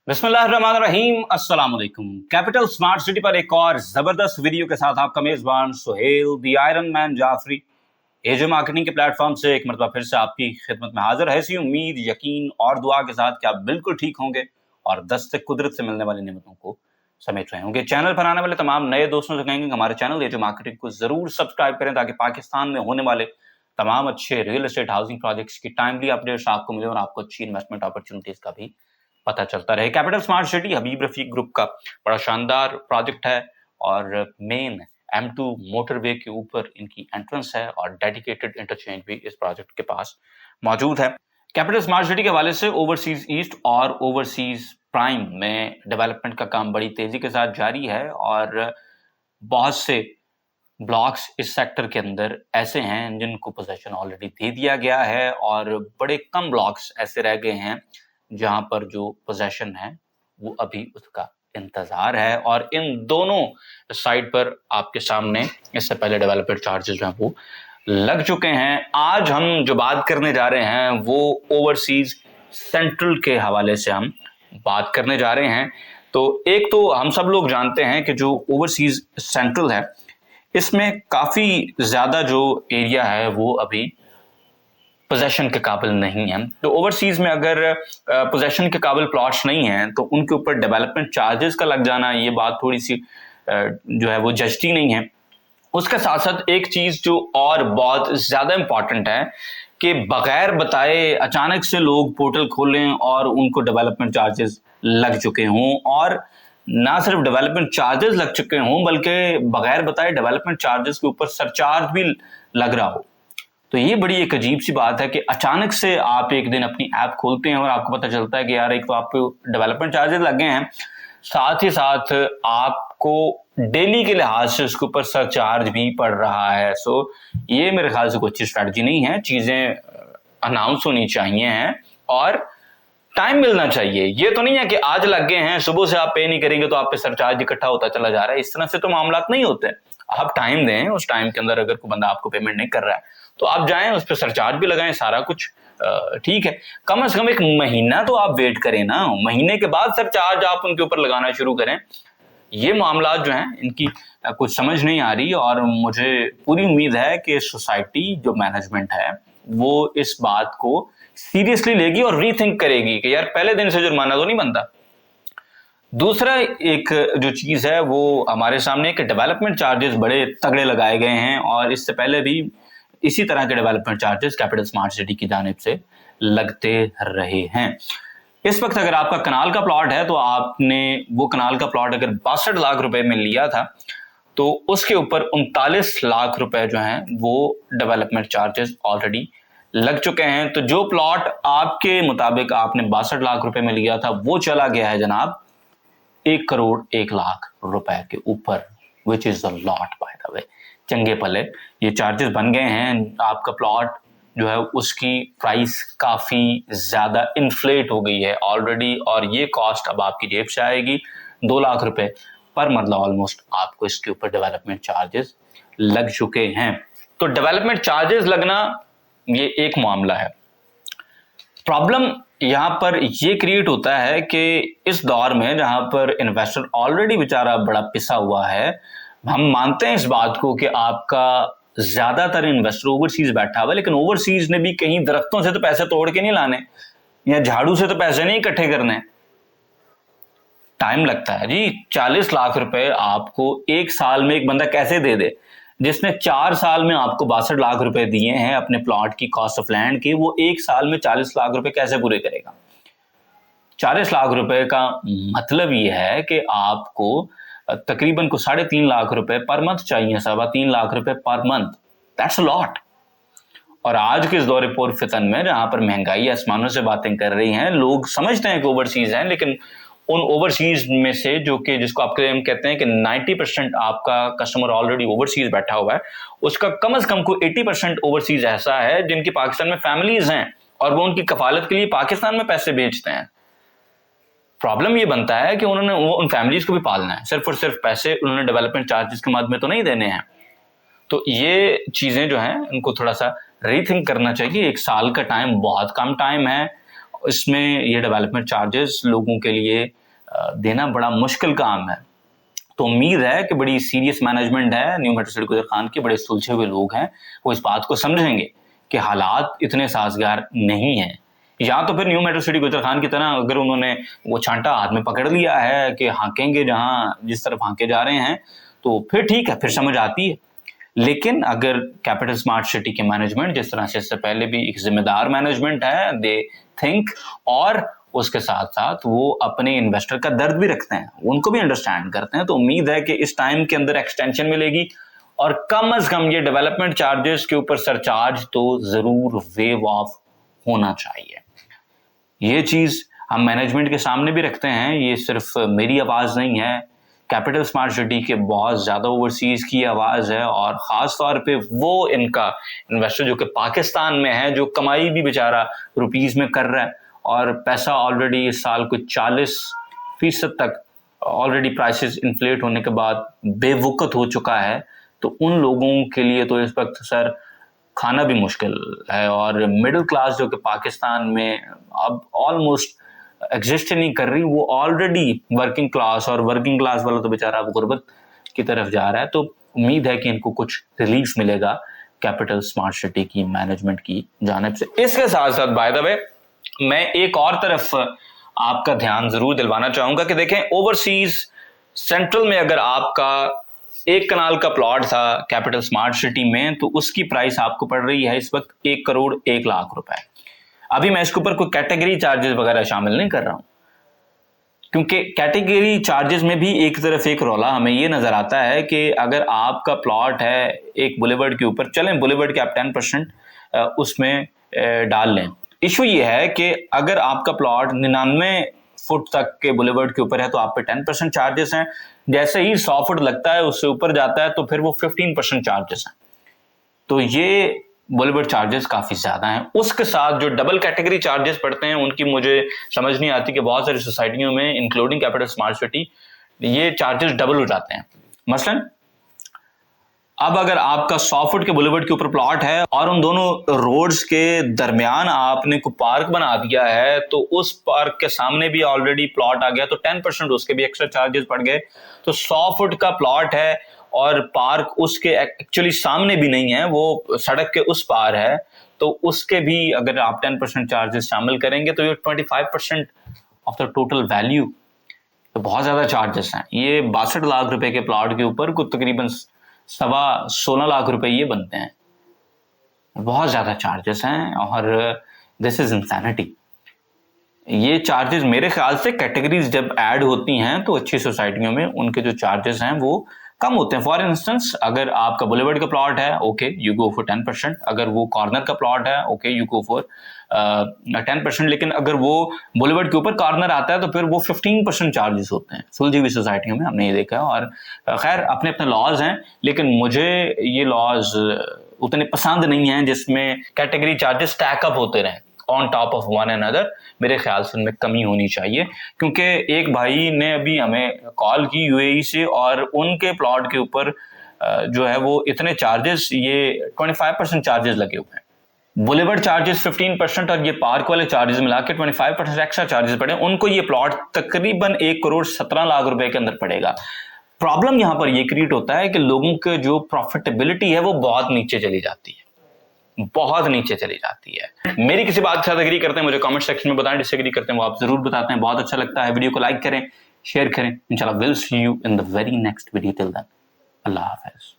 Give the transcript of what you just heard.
बिस्मिल्लाहिर्रहमानिर्रहीम अस्सलाम वालेकुम। कैपिटल स्मार्ट सिटी पर एक और जबरदस्त वीडियो के साथ आपका मेजबान Suhail the iron man Jafri AJ marketing के प्लेटफॉर्म से एक मरतबा फिर से आपकी खिदमत में हाजिर है। ऐसी उम्मीद, यकीन और दुआ के साथ कि आप बिल्कुल ठीक होंगे और दस्तक कुदरत से मिलने वाली नेमतों को समेट रहे होंगे। चैनल पर आने वाले तमाम नए दोस्तों से कहेंगे कि हमारे चैनल एजे मार्केटिंग को जरूर सब्सक्राइब करें ताकि पाकिस्तान में होने वाले तमाम अच्छे रियल एस्टेट हाउसिंग प्रोजेक्ट्स की टाइमली अपडेट्स आपको मिले और आपको अच्छी इन्वेस्टमेंट अपॉर्चुनिटीज का भी पता चलता रहे। कैपिटल स्मार्ट सिटी हबीब रफीक ग्रुप का बड़ा शानदार प्रोजेक्ट है और मेन M2 मोटरवे के ऊपर इनकी एंट्रेंस है और डेडिकेटेड इंटरचेंज भी इस प्रोजेक्ट के पास मौजूद है। कैपिटल स्मार्ट सिटी के हवाले से ओवरसीज ईस्ट और ओवरसीज प्राइम में डेवलपमेंट का काम बड़ी तेजी के साथ जारी है और बहुत से ब्लॉक्स इस सेक्टर के अंदर ऐसे हैं जिनको पोजेशन ऑलरेडी दे दिया गया है और बड़े कम ब्लॉक्स ऐसे रह गए हैं जहां पर जो पोजेशन है वो अभी उसका इंतजार है। और इन दोनों साइड पर आपके सामने इससे पहले डेवलपर चार्जेस जो हैं वो लग चुके हैं। आज हम जो बात करने जा रहे हैं वो ओवरसीज सेंट्रल के हवाले से हम बात करने जा रहे हैं। तो एक तो हम सब लोग जानते हैं कि जो ओवरसीज सेंट्रल है इसमें काफी ज्यादा जो एरिया है वो अभी पोजेशन के काबिल नहीं है। तो ओवरसीज में अगर पोजेशन के काबिल प्लॉट्स नहीं हैं तो उनके ऊपर डेवलपमेंट चार्जेस का लग जाना ये बात थोड़ी सी जो है वो जस्टी नहीं है। उसके साथ साथ एक चीज जो और बहुत ज्यादा इंपॉर्टेंट है कि बगैर बताए अचानक से लोग पोर्टल खोलें और उनको डेवलपमेंट चार्जेस लग चुके हों और ना सिर्फ डेवलपमेंट चार्जेस लग चुके हों बल्कि बगैर बताए डेवलपमेंट चार्जेस के ऊपर सरचार्ज भी लग रहा हो। तो ये बड़ी एक अजीब सी बात है कि अचानक से आप एक दिन अपनी ऐप खोलते हैं और आपको पता चलता है कि यार एक तो आपको डेवलपमेंट चार्जेस लगे हैं, साथ ही साथ आपको डेली के लिहाज से उसके ऊपर सरचार्ज भी पड़ रहा है। सो ये मेरे ख्याल से कोई अच्छी स्ट्रैटेजी नहीं है। चीजें अनाउंस होनी चाहिए हैं और टाइम मिलना चाहिए। ये तो नहीं है कि आज लग गए हैं, सुबह से आप पे नहीं करेंगे तो आप पे सरचार्ज इकट्ठा होता चला जा रहा है। इस तरह से तो मामला नहीं होते। आप टाइम दें, उस टाइम के अंदर अगर कोई बंदा आपको पेमेंट नहीं कर रहा है तो आप जाएं, उस पर सरचार्ज भी लगाएं, सारा कुछ ठीक है। कम से कम एक महीना तो आप वेट करें ना, महीने के बाद सरचार्ज आप उनके ऊपर लगाना शुरू करें। ये मामला जो हैं इनकी कुछ समझ नहीं आ रही और मुझे पूरी उम्मीद है कि सोसाइटी जो मैनेजमेंट है वो इस बात को सीरियसली लेगी और रीथिंक करेगी कि यार पहले दिन से जुर्माना तो नहीं बनता। दूसरा एक जो चीज है वो हमारे सामने कि डेवलपमेंट चार्जेस बड़े तगड़े लगाए गए हैं और इससे पहले भी इसी तरह के development charges capital smart city की जानिब से लगते रहे हैं। इस वक्त अगर आपका कनाल का प्लॉट है तो आपने वो कनाल का प्लॉट अगर 62 लाख रुपए में लिया था तो उसके ऊपर 39 लाख रुपए जो हैं वो डेवलपमेंट चार्जेस ऑलरेडी लग चुके हैं। तो जो प्लॉट आपके मुताबिक आपने 62 लाख रुपए में लिया था वो चला गया है जनाब 1 करोड़ 1 लाख रुपए के ऊपर, which is a lot by the way. चंगे पले ये चार्जेस बन गए हैं। आपका प्लॉट जो है उसकी प्राइस काफी ज्यादा इन्फ्लेट हो गई है ऑलरेडी और ये कॉस्ट अब आपकी जेब से आएगी। 2 लाख रुपए पर मरला ऑलमोस्ट आपको इसके ऊपर डेवलपमेंट चार्जेस लग चुके हैं। तो डेवलपमेंट चार्जेस लगना ये एक मामला है। प्रॉब्लम यहां पर ये क्रिएट होता है कि इस दौर में जहां पर इन्वेस्टर ऑलरेडी बेचारा बड़ा पिसा हुआ है, हम मानते हैं इस बात को कि आपका ज्यादातर इन्वेस्टर ओवरसीज बैठा हुआ है, लेकिन ओवरसीज ने भी कहीं दरख्तों से तो पैसे तोड़ के नहीं लाने या झाड़ू से तो पैसे नहीं इकट्ठे करने। टाइम लगता है जी। 40 लाख रुपए आपको एक साल में एक बंदा कैसे दे दे जिसने 4 साल में आपको 62 लाख रुपए दिए हैं अपने प्लॉट की कॉस्ट ऑफ लैंड की, वो एक साल में 40 लाख रुपए कैसे पूरे करेगा? 40 लाख रुपए का मतलब ये है कि आपको तकरीबन को 3.5 लाख रुपए पर मंथ चाहिए, 3.25 लाख रुपए per month. That's a lot. और आज के इस दौरे पुर फितन में जहां पर महंगाई आसमानों से बातें कर रही हैं, लोग समझते हैं कि ओवरसीज हैं, लेकिन उन ओवरसीज में से जो कि जिसको आपके हम कहते हैं कि 90% आपका कस्टमर ऑलरेडी ओवरसीज बैठा हुआ है, उसका कम से कम को 80% ओवरसीज ऐसा है जिनकी पाकिस्तान में फैमिलीज हैं और वो उनकी कफालत के लिए पाकिस्तान में पैसे भेजते हैं। प्रॉब्लम ये बनता है कि उन्होंने वो उन फैमिलीज को भी पालना है, सिर्फ और सिर्फ पैसे उन्होंने डेवलपमेंट चार्जेस के मद में तो नहीं देने हैं। तो ये चीजें जो हैं इनको थोड़ा सा रीथिंक करना चाहिए। एक साल का टाइम बहुत कम टाइम है इसमें ये डेवलपमेंट चार्जेस लोगों के लिए देना बड़ा मुश्किल काम है। तो उम्मीद है कि बड़ी सीरियस मैनेजमेंट है न्यू मेट्रो सिटी गुजर खान की, बड़े सुलझे हुए लोग हैं, वो इस बात को समझेंगे कि हालात इतने साजगार नहीं हैं। या तो फिर न्यू मेट्रो सिटी गुजर खान की तरह अगर उन्होंने वो छांटा हाथ में पकड़ लिया है कि हाँकेंगे जहां जिस तरफ हाँके जा रहे हैं, तो फिर ठीक है, फिर समझ आती है। लेकिन अगर कैपिटल स्मार्ट सिटी के मैनेजमेंट जिस तरह से इससे पहले भी एक जिम्मेदार मैनेजमेंट है, दे थिंक, और उसके साथ साथ वो अपने इन्वेस्टर का दर्द भी रखते हैं, उनको भी अंडरस्टैंड करते हैं, तो उम्मीद है कि इस टाइम के अंदर एक्सटेंशन मिलेगी और कम से कम ये डेवलपमेंट चार्जेस के ऊपर सरचार्ज तो जरूर वेव ऑफ होना चाहिए। ये चीज हम मैनेजमेंट के सामने भी रखते हैं, ये सिर्फ मेरी आवाज नहीं है, कैपिटल स्मार्ट सिटी के बहुत ज्यादा ओवरसीज की आवाज है, और खास तौर पे वो इनका इन्वेस्टर जो कि पाकिस्तान में है, जो कमाई भी बेचारा रुपीज में कर रहा है और पैसा ऑलरेडी इस साल कुछ 40% तक ऑलरेडी प्राइसेस इन्फ्लेट होने के बाद बेवकूफ़ हो चुका है। तो उन लोगों के लिए तो इस वक्त सर खाना भी मुश्किल है, और मिडिल क्लास जो कि पाकिस्तान में अब ऑलमोस्ट एग्जिस्ट नहीं कर रही, वो ऑलरेडी वर्किंग क्लास, और वर्किंग क्लास वाला तो बेचारा अब गुर्बत की तरफ जा रहा है। तो उम्मीद है कि इनको कुछ रिलीफ मिलेगा कैपिटल स्मार्ट सिटी की मैनेजमेंट की जानिब से। इसके साथ साथ बाय द वे मैं एक और तरफ आपका ध्यान जरूर दिलवाना चाहूंगा कि देखें, ओवरसीज सेंट्रल में अगर आपका 1 कनाल का प्लॉट था कैपिटल स्मार्ट सिटी में, तो उसकी प्राइस आपको पड़ रही है इस वक्त 1 करोड़ 1 लाख रुपए। अभी मैं इसके ऊपर कोई कैटेगरी चार्जेस वगैरह शामिल नहीं कर रहा हूं, क्योंकि कैटेगरी चार्जेस में भी एक तरफ एक रौला हमें ये नजर आता है कि अगर आपका प्लॉट है एक बुलेवर्ड के ऊपर, चलें बुलेवर्ड के आप 10% उसमें डाल लें। इशू ये है कि अगर आपका प्लॉट 99 फुट तक के बुलेवर्ड के ऊपर है तो आप पे 10% चार्जेस हैं, जैसे ही 100 फुट लगता है उससे ऊपर जाता है तो फिर वो 15% चार्जेस हैं। तो ये बुलेवर्ड चार्जेस काफी ज्यादा हैं। उसके साथ जो डबल कैटेगरी चार्जेस पड़ते हैं उनकी मुझे समझ नहीं आती कि बहुत सारी सोसाइटियों में इंक्लूडिंग कैपिटल स्मार्ट सिटी ये चार्जेस डबल हो जाते हैं। मसलन अब अगर आपका 100 फुट के बुलेवर्ड के ऊपर प्लॉट है और उन दोनों रोड्स के दरमियान आपने को पार्क बना दिया है, तो उस पार्क के सामने भी ऑलरेडी प्लॉट आ गया, तो 10% उसके भी एक्स्ट्रा चार्जेस पड़ गए। तो 100 फुट का प्लॉट है और पार्क उसके एक्चुअली सामने भी नहीं है, वो सड़क के उस पार है, तो उसके भी अगर आप 10% चार्जेस शामिल करेंगे तो ये 25% ऑफ द टोटल वैल्यू, तो बहुत ज्यादा चार्जेस हैं। ये 62 लाख रुपए के प्लॉट के ऊपर कुछ तकरीबन 16.25 लाख रुपए ये बनते हैं। बहुत ज्यादा चार्जेस हैं और दिस इज इंसैनिटी। ये चार्जेस मेरे ख्याल से कैटेगरीज जब ऐड होती हैं तो अच्छी सोसाइटियों में उनके जो चार्जेस हैं वो कम होते हैं। फॉर इंस्टेंस अगर आपका बुलेवर्ड का प्लॉट है, ओके यू गो फॉर 10%, अगर वो कॉर्नर का प्लॉट है, ओके यू गो फॉर 10%, लेकिन अगर वो बुलेवर्ड के ऊपर कॉर्नर आता है तो फिर वो 15% चार्जेस होते हैं। सुलझी हुई सोसाइटियों में हमने ये देखा है, और खैर अपने अपने लॉज हैं, लेकिन मुझे ये लॉज उतने पसंद नहीं है जिसमें कैटेगरी चार्जेस स्टैक अप होते रहें on top of one and other. मेरे ख्याल से उनमें कमी होनी चाहिए, क्योंकि एक भाई ने अभी हमें कॉल की यूएई से, और उनके प्लॉट के ऊपर जो है वो इतने चार्जेस, ये 25% चार्जेस लगे हुए हैं। बुलेवर्ड चार्जेस 15% और ये पार्क वाले चार्जेस मिला के 25% एक्स्ट्रा चार्जेस पड़े। उनको ये प्लॉट तकरीबन 1 करोड़ 17 लाख रुपए के अंदर पड़ेगा। प्रॉब्लम यहां पर ये क्रिएट होता है कि लोगों के जो प्रॉफिटेबिलिटी है वो बहुत नीचे चली जाती है, बहुत नीचे चली जाती है। मेरी किसी बात के साथ एग्री करते हैं मुझे कमेंट सेक्शन में बताएं, डिसएग्री करते हैं वो आप जरूर बताते हैं। बहुत अच्छा लगता है। वीडियो को लाइक करें, शेयर करें। इंशाल्लाह will see you in the very next video. Till then अल्लाह हाफिज।